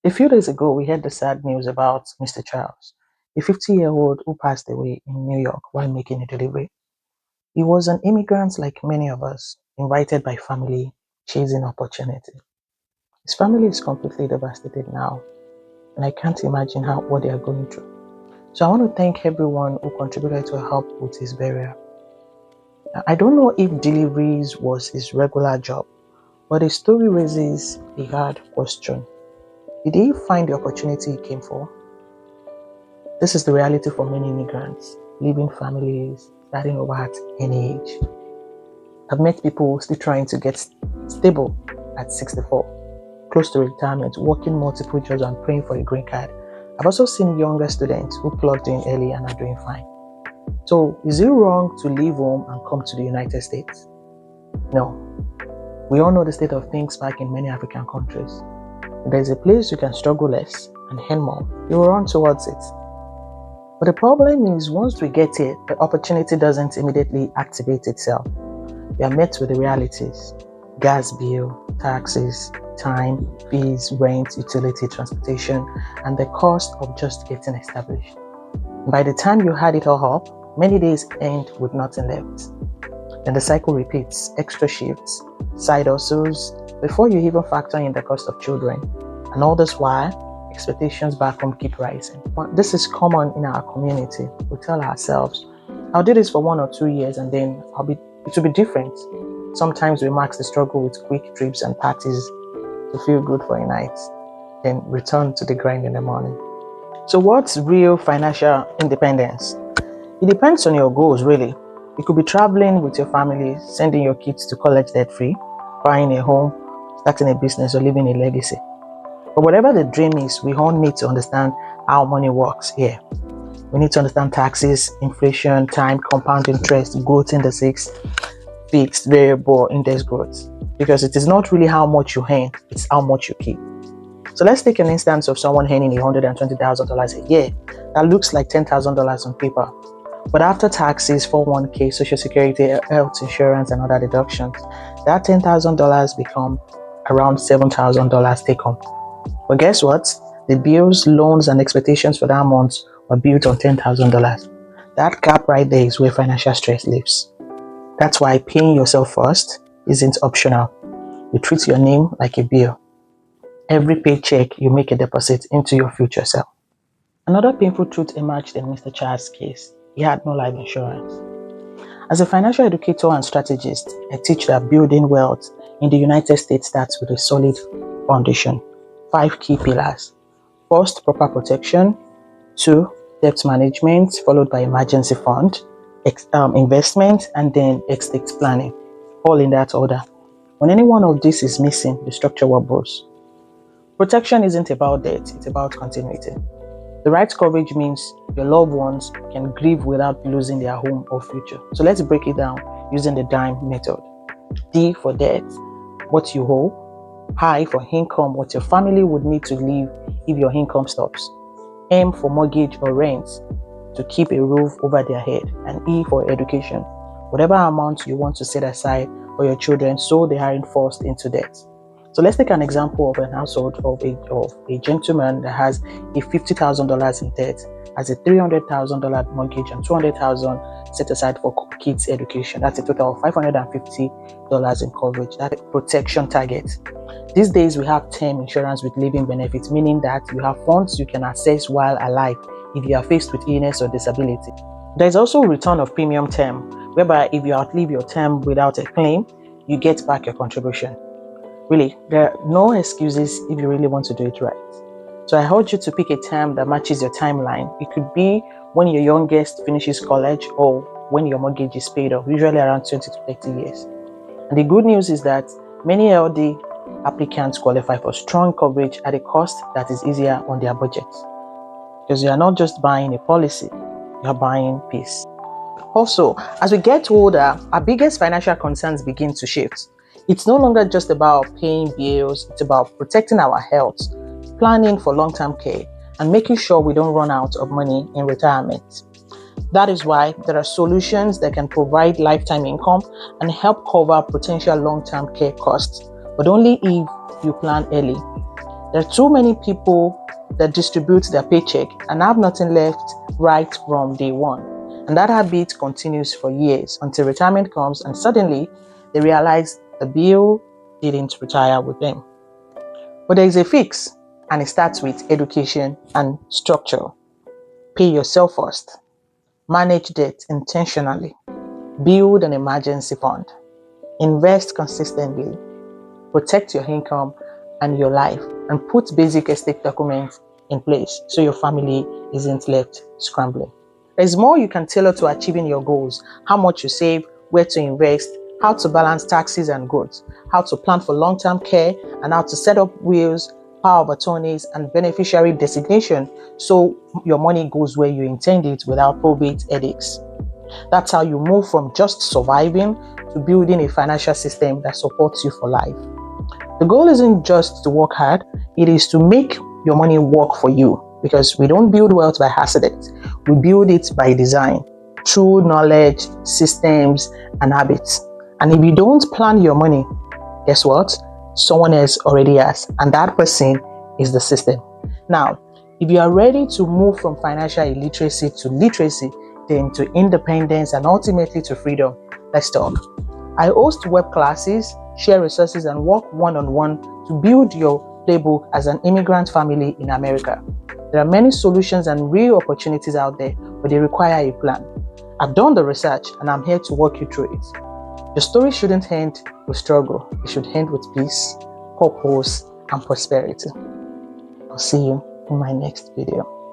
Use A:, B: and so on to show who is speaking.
A: A few days ago, we heard the sad news about Mr. Charles, a 50-year-old who passed away in New York while making a delivery. He was an immigrant like many of us, invited by family, chasing opportunity. His family is completely devastated now, and I can't imagine what they are going through. So I want to thank everyone who contributed to help with his burial. I don't know if deliveries was his regular job, but the story raises a hard question. Did he find the opportunity he came for? This is the reality for many immigrants, leaving families, starting over at any age. I've met people still trying to get stable at 64, close to retirement, working multiple jobs and praying for a green card. I've also seen younger students who plugged in early and are doing fine. So, is it wrong to leave home and come to the United States? No. We all know the state of things back in many African countries. If there's a place you can struggle less and earn more, you will run towards it. But the problem is once we get it, the opportunity doesn't immediately activate itself. We are met with the realities: gas bill, taxes, time, fees, rent, utility, transportation, and the cost of just getting established. By the time you add it all up, many days end with nothing left. Then the cycle repeats: extra shifts, side hustles, before you even factor in the cost of children. And all this while, expectations back home keep rising. This is common in our community. We tell ourselves, I'll do this for 1 or 2 years and then it will be different. Sometimes we max the struggle with quick trips and parties to feel good for a night, then return to the grind in the morning. So what's real financial independence? It depends on your goals, really. You could be traveling with your family, sending your kids to college debt-free, buying a home, starting a business, or leaving a legacy. But whatever the dream is, we all need to understand how money works here. We need to understand taxes, inflation, time, compound interest, growth indices, fixed, variable, index growth. Because it is not really how much you earn, it's how much you keep. So let's take an instance of someone earning $120,000 a year. That looks like $10,000 on paper. But after taxes, 401k, social security, health insurance, and other deductions, that $10,000 become around $7,000 take home. But guess what? The bills, loans, and expectations for that month were built on $10,000. That gap right there is where financial stress lives. That's why paying yourself first isn't optional. You treat your name like a bill. Every paycheck, you make a deposit into your future self. Another painful truth emerged in Mr. Child's case. He had no life insurance. As a financial educator and strategist, I teach that building wealth in the United States starts with a solid foundation. 5 key pillars. First, proper protection. 2, debt management, followed by emergency fund, investment, and then estate planning. All in that order. When any one of these is missing, the structure wobbles. Protection isn't about debt, it's about continuity. The right coverage means your loved ones can grieve without losing their home or future. So let's break it down using the DIME method. D for debt, what you owe. I for income, what your family would need to live if your income stops. M for mortgage or rent, to keep a roof over their head. And E for education, whatever amount you want to set aside for your children so they aren't forced into debt. So let's take an example of an household of a gentleman that has a $50,000 in debt, has a $300,000 mortgage and $200,000 set aside for kids' education. That's a total of $550 in coverage. That's a protection target. These days we have term insurance with living benefits, meaning that you have funds you can access while alive if you are faced with illness or disability. There's also return of premium term, whereby if you outlive your term without a claim, you get back your contribution. Really, there are no excuses if you really want to do it right. So I urge you to pick a term that matches your timeline. It could be when your youngest finishes college or when your mortgage is paid off, usually around 20 to 30 years. And the good news is that many LD applicants qualify for strong coverage at a cost that is easier on their budget. Because you are not just buying a policy, you are buying peace. Also, as we get older, our biggest financial concerns begin to shift. It's no longer just about paying bills, it's about protecting our health, planning for long-term care, and making sure we don't run out of money in retirement. That is why there are solutions that can provide lifetime income and help cover potential long-term care costs, but only if you plan early. There are too many people that distribute their paycheck and have nothing left right from day one. And that habit continues for years until retirement comes and suddenly they realize the bill didn't retire with them. But there is a fix, and it starts with education and structure. Pay yourself first. Manage debt intentionally. Build an emergency fund. Invest consistently. Protect your income and your life, and put basic estate documents in place so your family isn't left scrambling. There's more you can tailor to achieving your goals: how much you save, where to invest, how to balance taxes and growth, how to plan for long-term care, and how to set up wills, power of attorneys, and beneficiary designation so your money goes where you intend it without probate headaches. That's how you move from just surviving to building a financial system that supports you for life. The goal isn't just to work hard, it is to make your money work for you, because we don't build wealth by accident. We build it by design, through knowledge, systems, and habits. And if you don't plan your money, guess what? Someone else already has, and that person is the system. Now, if you are ready to move from financial illiteracy to literacy, then to independence, and ultimately to freedom, let's talk. I host web classes, share resources, and work one-on-one to build your playbook as an immigrant family in America. There are many solutions and real opportunities out there, but they require a plan. I've done the research and I'm here to walk you through it. Your story shouldn't end with struggle. It should end with peace, purpose, and prosperity. I'll see you in my next video.